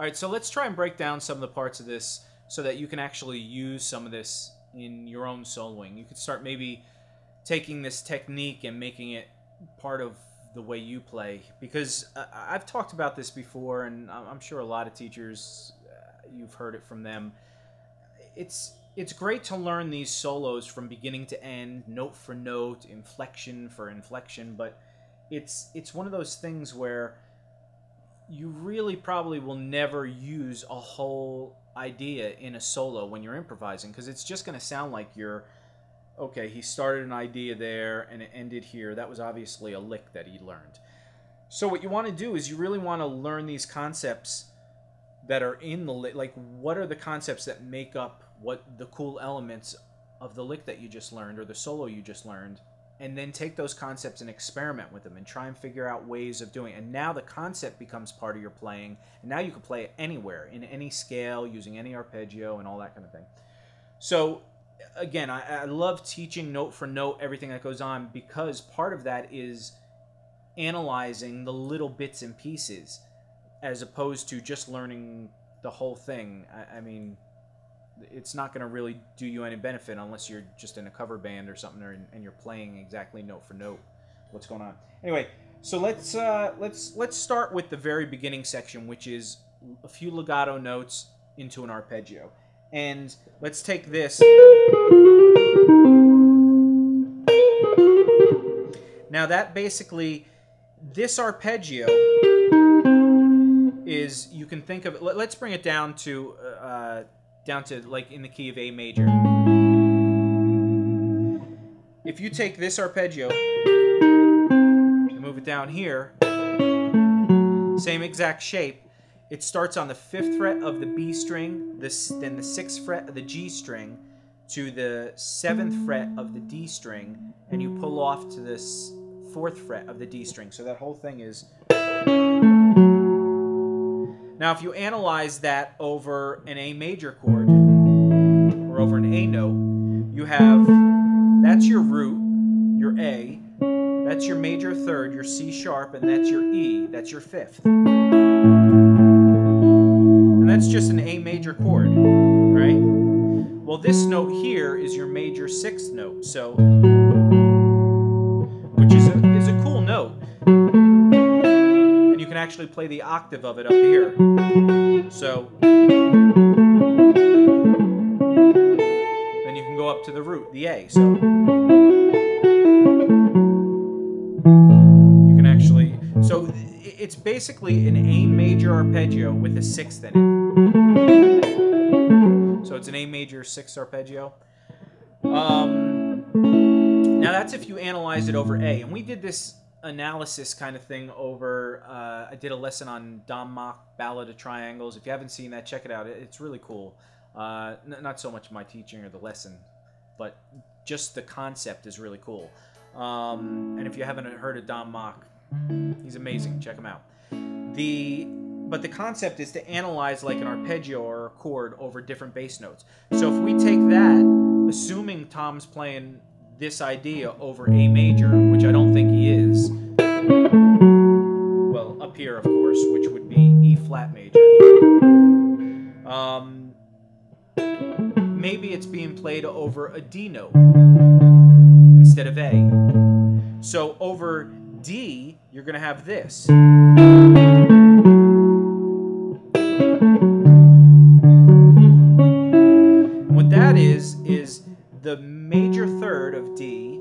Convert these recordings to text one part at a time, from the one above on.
All right, so let's try and break down some of the parts of this so that you can actually use some of this in your own soloing. You could start maybe taking this technique and making it part of the way you play, because I've talked about this before, and I'm sure a lot of teachers, you've heard it from them. It's great to learn these solos from beginning to end, note for note, inflection for inflection, but it's one of those things where you really probably will never use a whole idea in a solo when you're improvising, because it's just going to sound like you're, okay, he started an idea there and it ended here. That was obviously a lick that he learned. So what you want to do is you really want to learn these concepts that are in the lick. Like, what are the concepts that make up what the cool elements of the lick that you just learned or the solo you just learned, and then take those concepts and experiment with them and try and figure out ways of doing it. And now the concept becomes part of your playing, and now you can play it anywhere, in any scale, using any arpeggio and all that kind of thing. So again, I love teaching note for note everything that goes on, because part of that is analyzing the little bits and pieces as opposed to just learning the whole thing. I mean, it's not going to really do you any benefit unless you're just in a cover band or something, and you're playing exactly note for note what's going on. Anyway, so let's start with the very beginning section, which is a few legato notes into an arpeggio. And let's take this. Now that basically, this arpeggio is, you can think of it, let's bring it down to like in the key of A major. If you take this arpeggio and move it down here, same exact shape, it starts on the 5th fret of the B string, then the 6th fret of the G string to the 7th fret of the D string, and you pull off to this 4th fret of the D string. So that whole thing is. Now if you analyze that over an A major chord, or over an A note, you have, that's your root, your A, that's your major third, your C sharp, and that's your E, that's your 5th. And that's just an A major chord, right? Well, this note here is your major 6th note, so, which is a cool note. And you can actually play the octave of it up here. So, then you can go up to the root, the A. So, you can actually, so it's basically an A major arpeggio with a 6th in it. So it's an A major 6th arpeggio. Now that's if you analyze it over A. And we did this analysis kind of thing over, I did a lesson on Don Mach, Ballad of Triangles. If you haven't seen that, check it out. It's really cool. Not so much my teaching or the lesson, but just the concept is really cool. And if you haven't heard of Don Mach, he's amazing. Check him out. But the concept is to analyze like an arpeggio or a chord over different bass notes. So if we take that, assuming Tom's playing this idea over A major, which I don't think he is, well, up here, of course, which would be E flat major. Maybe it's being played over a D note instead of A. So over D, you're going to have this. And what that is the major third of D,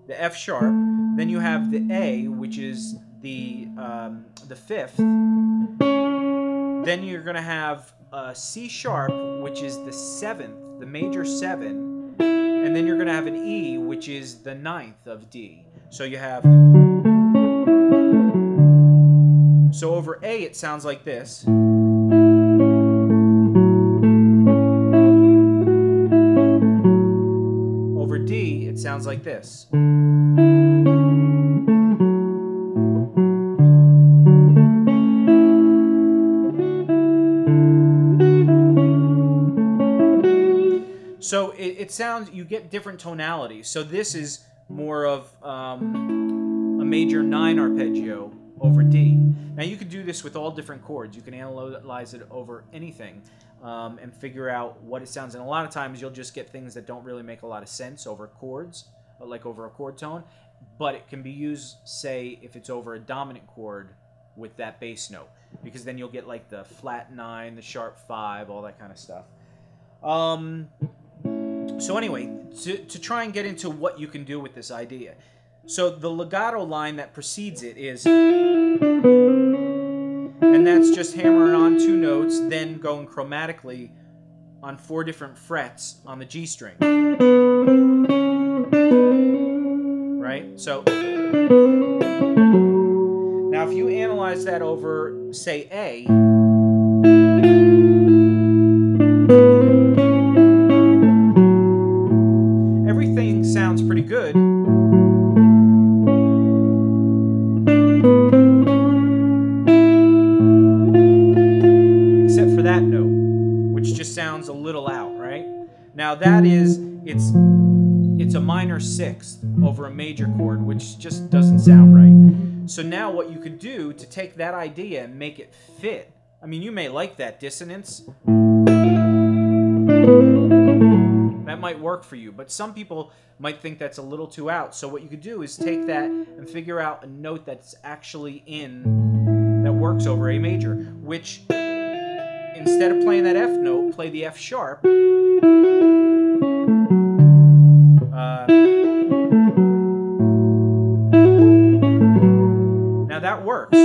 the F sharp, then you have the A, which is the 5th, then you're going to have a C sharp, which is the 7th, the major 7, and then you're going to have an E, which is the 9th of D. So you have, so over A it sounds like this. Over D it sounds like this. So it sounds, you get different tonalities. So this is more of a major 9 arpeggio over D. Now you could do this with all different chords. You can analyze it over anything and figure out what it sounds. And a lot of times you'll just get things that don't really make a lot of sense over chords, like over a chord tone. But it can be used, say, if it's over a dominant chord with that bass note, because then you'll get like the flat 9, the sharp 5, all that kind of stuff. So anyway, to try and get into what you can do with this idea. So the legato line that precedes it is, and that's just hammering on 2 notes, then going chromatically on 4 different frets on the G string. Right? So now if you analyze that over, say, A, everything sounds pretty good. Except for that note, which just sounds a little out, right? Now that is, it's a minor 6th over a major chord, which just doesn't sound right. So now what you could do to take that idea and make it fit, I mean, you may like that dissonance. That might work for you, but some people might think that's a little too out. So what you could do is take that and figure out a note that's actually that works over A major, which instead of playing that F note, play the F sharp. Now that works,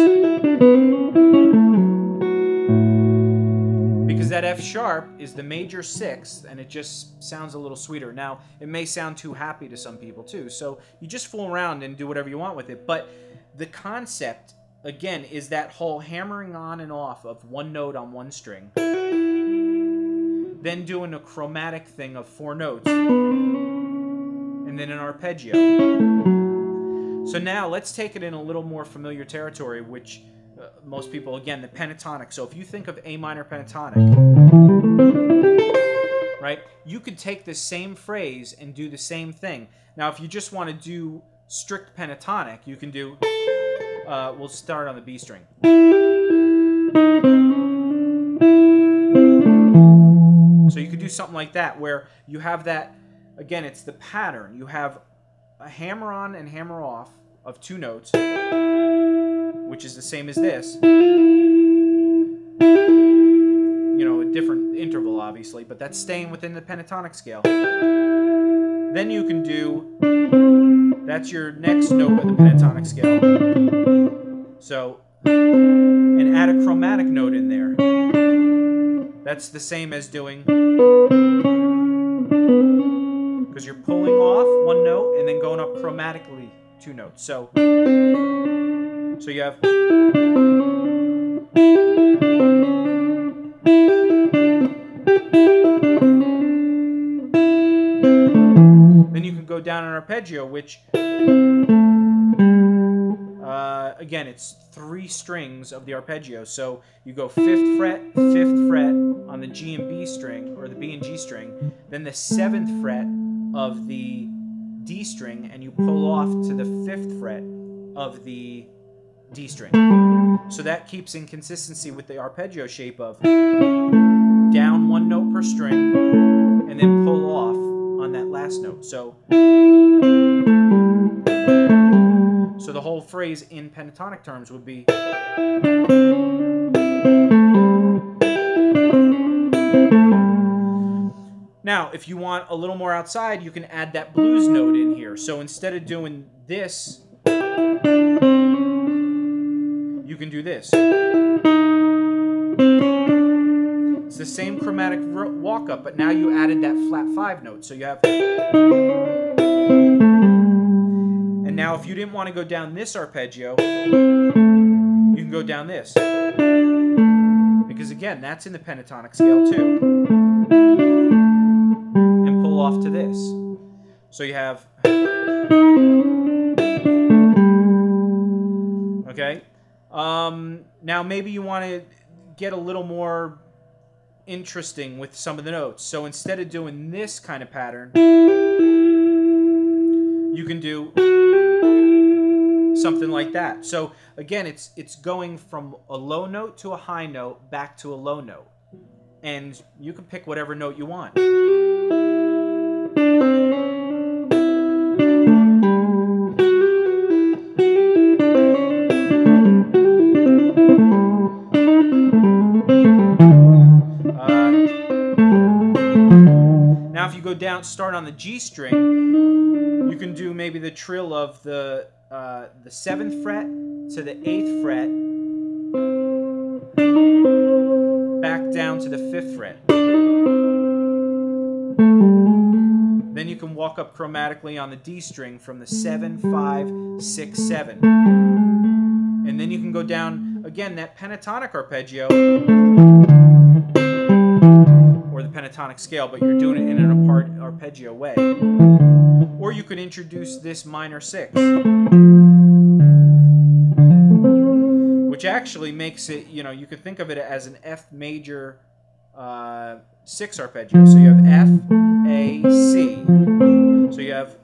because that F sharp is the major 6th, and it just sounds a little sweeter. Now, it may sound too happy to some people too, so you just fool around and do whatever you want with it. But the concept, again, is that whole hammering on and off of 1 note on 1 string, then doing a chromatic thing of 4 notes, and then an arpeggio. So now let's take it in a little more familiar territory, which most people, again, the pentatonic. So if you think of A minor pentatonic, right, you could take the same phrase and do the same thing. Now if you just want to do strict pentatonic, you can do, we'll start on the B string. So you could do something like that, where you have that, again, it's the pattern. You have a hammer on and hammer off of 2 notes, which is the same as this. You know, a different interval, obviously, but that's staying within the pentatonic scale. Then you can do, that's your next note of the pentatonic scale. So, and add a chromatic note in there. That's the same as doing, because you're pulling off 1 note and then going up chromatically 2 notes. So you have, then you can go down an arpeggio, which again, it's 3 strings of the arpeggio. So you go 5th fret, 5th fret on the G and B string, or the B and G string, then the 7th fret of the D string, and you pull off to the 5th fret of the D string. So that keeps in consistency with the arpeggio shape of down 1 note per string, and then pull off on that last note. So the whole phrase in pentatonic terms would be, now if you want a little more outside, you can add that blues note in here. So instead of doing this, you can do this. It's the same chromatic walk up, but now you added that flat 5 note. So you have, and now if you didn't want to go down this arpeggio, you can go down this. Because again, that's in the pentatonic scale too. And pull off to this. So you have, okay. Now maybe you want to get a little more interesting with some of the notes. So instead of doing this kind of pattern, you can do, something like that. So again, it's going from a low note to a high note back to a low note, and you can pick whatever note you want. Now if you go down, start on the G string, you can do maybe the trill of the 7th fret to the 8th fret, back down to the 5th fret. Then you can walk up chromatically on the D string from the 7, 5, 6, 7. And then you can go down, again, that pentatonic arpeggio, or the pentatonic scale, but you're doing it in an arpeggio way. Or you could introduce this minor 6, which actually makes it, you could think of it as an F major 6 arpeggio. So you have F, A, C. So you have